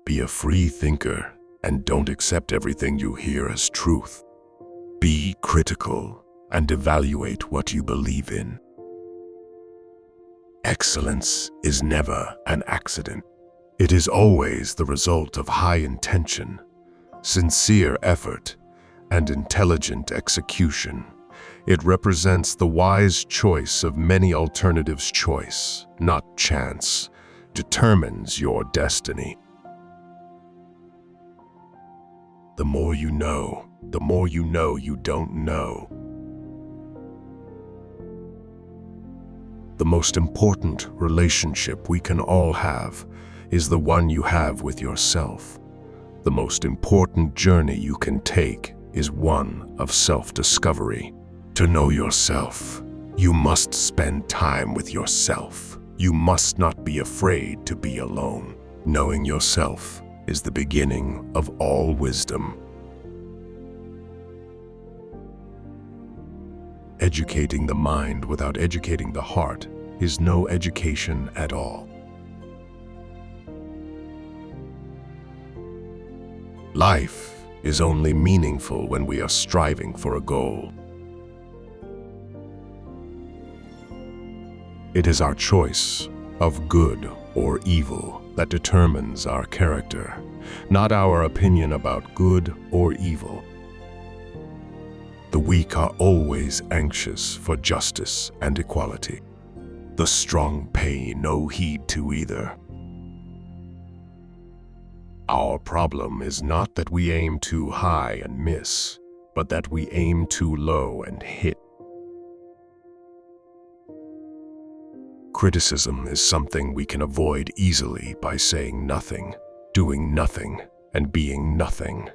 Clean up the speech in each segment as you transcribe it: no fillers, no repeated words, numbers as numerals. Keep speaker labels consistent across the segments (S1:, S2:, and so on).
S1: Be a free thinker and don't accept everything you hear as truth. Be critical and evaluate what you believe in. Excellence is never an accident. It is always the result of high intention, sincere effort, and intelligent execution. It represents the wise choice of many alternatives. Choice, not chance, determines your destiny. The more you know you don't know. The most important relationship we can all have is the one you have with yourself. The most important journey you can take is one of self-discovery. To know yourself, you must spend time with yourself. You must not be afraid to be alone. Knowing yourself is the beginning of all wisdom. Educating the mind without educating the heart is no education at all. Life is only meaningful when we are striving for a goal. It is our choice of good or evil that determines our character, not our opinion about good or evil. The weak are always anxious for justice and equality. The strong pay no heed to either. Our problem is not that we aim too high and miss, but that we aim too low and hit. Criticism is something we can avoid easily by saying nothing, doing nothing, and being nothing.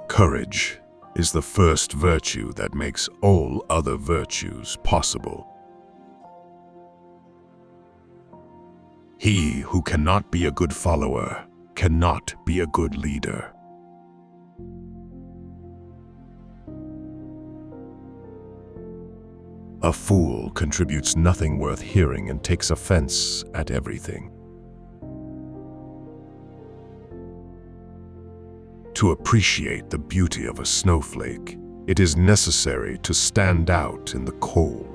S1: Courage is the first virtue that makes all other virtues possible. He who cannot be a good follower cannot be a good leader. A fool contributes nothing worth hearing and takes offense at everything. To appreciate the beauty of a snowflake, it is necessary to stand out in the cold.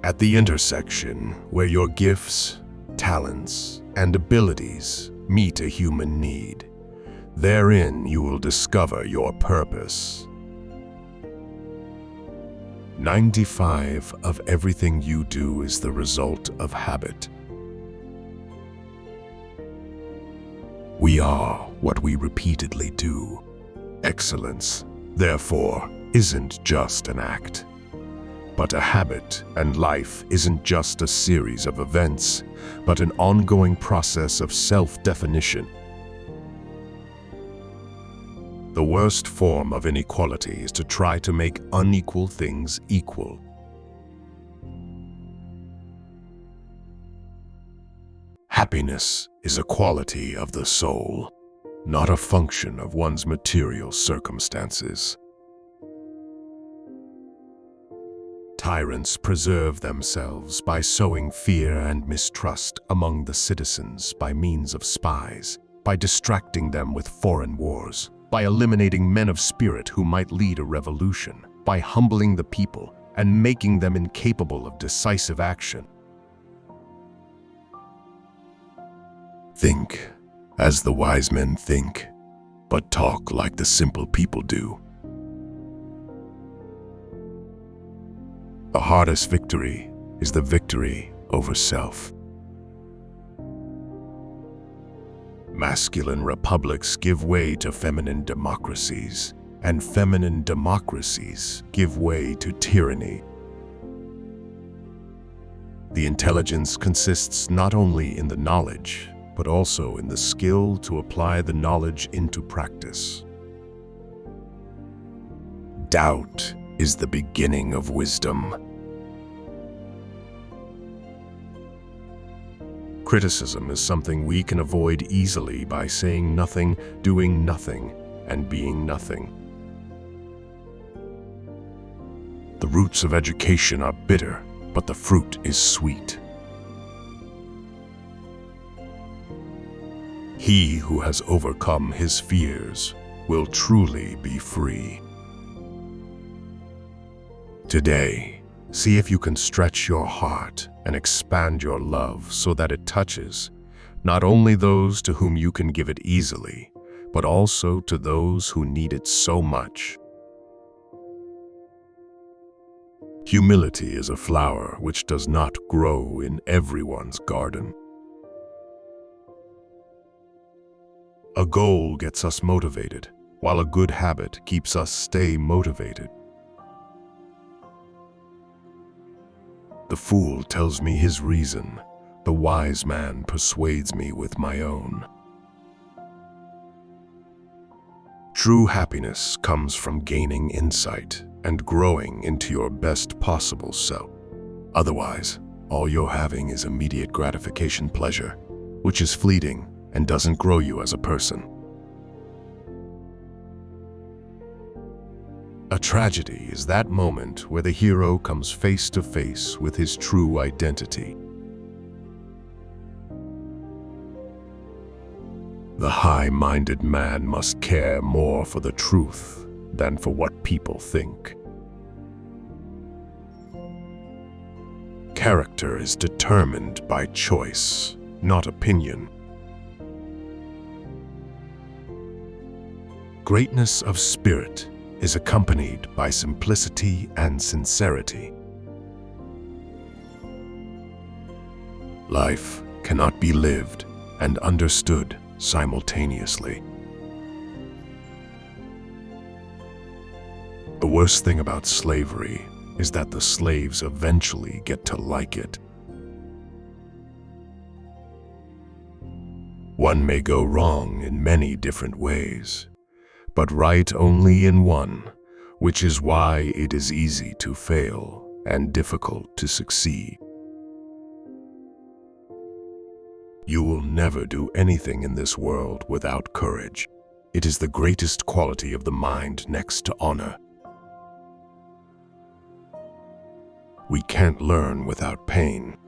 S1: At the intersection where your gifts, talents, and abilities meet a human need, therein you will discover your purpose. 95% of everything you do is the result of habit. We are what we repeatedly do. Excellence, therefore, isn't just an act, but a habit, and life isn't just a series of events, but an ongoing process of self-definition. The worst form of inequality is to try to make unequal things equal. Happiness is a quality of the soul, not a function of one's material circumstances. Tyrants preserve themselves by sowing fear and mistrust among the citizens by means of spies, by distracting them with foreign wars, by eliminating men of spirit who might lead a revolution, by humbling the people and making them incapable of decisive action. Think as the wise men think, but talk like the simple people do. The hardest victory is the victory over self. Masculine republics give way to feminine democracies, and feminine democracies give way to tyranny. The intelligence consists not only in the knowledge, but also in the skill to apply the knowledge into practice. Doubt is the beginning of wisdom. Criticism is something we can avoid easily by saying nothing, doing nothing, and being nothing. The roots of education are bitter, but the fruit is sweet. He who has overcome his fears will truly be free. Today, see if you can stretch your heart and expand your love so that it touches not only those to whom you can give it easily, but also to those who need it so much. Humility is a flower which does not grow in everyone's garden. A goal gets us motivated, while a good habit keeps us stay motivated. The fool tells me his reason, the wise man persuades me with my own. True happiness comes from gaining insight and growing into your best possible self. Otherwise, all you're having is immediate gratification pleasure, which is fleeting and doesn't grow you as a person. A tragedy is that moment where the hero comes face to face with his true identity. The high-minded man must care more for the truth than for what people think. Character is determined by choice, not opinion. Greatness of spirit is accompanied by simplicity and sincerity. Life cannot be lived and understood simultaneously. The worst thing about slavery is that the slaves eventually get to like it. One may go wrong in many different ways, but right only in one, which is why it is easy to fail and difficult to succeed. You will never do anything in this world without courage. It is the greatest quality of the mind next to honor. We can't learn without pain.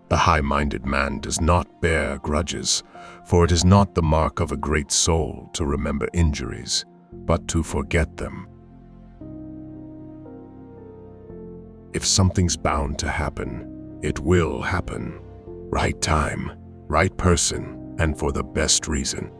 S1: The high-minded man does not bear grudges, for it is not the mark of a great soul to remember injuries, but to forget them. If something's bound to happen, it will happen. Right time, right person, and for the best reason.